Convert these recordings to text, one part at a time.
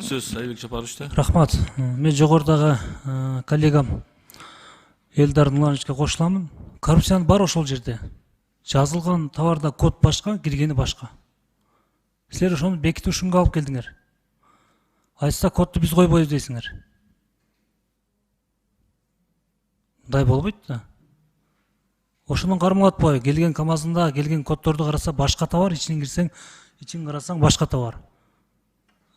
Сөз Айбек Жапаровичте. Рахмат. Мен жогорудагы коллегам Элдар Нурлановичке кошуламын. Коррупциянын бар ошол жерде. Жазылган товарда код башка, киргени башка. Силер ошону бекитип ушунга алып келдиңер. Айтса кодду биз койбойбуз дейсиңер. Мындай болбойт да. Ошону кармалатпай, келген КамАЗында келген коддорду караса башка товар, ичине кирсең, ичин карасаң башка товар.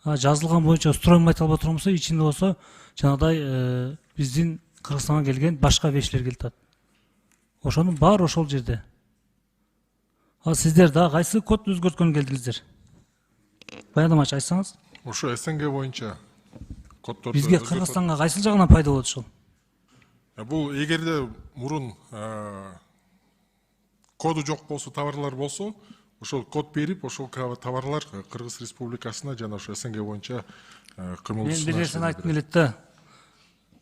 Жазылган боюнча стройм айта албай турмаса, ичинде болсо жанагыдай биздин Кыргызстанга келген башка вещилер келип атат. Ошонун баары ошол жерде. Сиздер да кайсы код өзгөрткөн келдиңиздер? Баяндамачы айтсаңыз. Ошо СНГ боюнча коддорду Бизге Кыргызстанга кайсыл жагынан пайда болот ушул? Бул эгерде мурун коду жок болсо, товарлар болсо, ошол код берип, ошол товарлар Кыргыз Республикасына жана ошо СНГ боюнча кыймылдашат. Мен бир нерсени айткым келет да.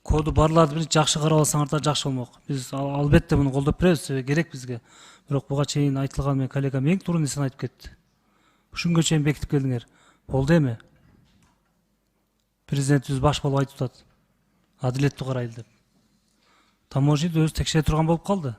Коду барларды бир жакшы карап алсаңар да жакшы болмок. Биз албетте муну колдоп беребиз, керек бизге. Бирок буга чейин айтылган мен коллегам эң туура нерсени айтып кетти. Ушунга чейин бекитип келдиңер. Болду эми. Президентибиз баш болуп айтып атат. Адилеттүү карайлы деп. Таможняда өзү текшере турган болуп калды.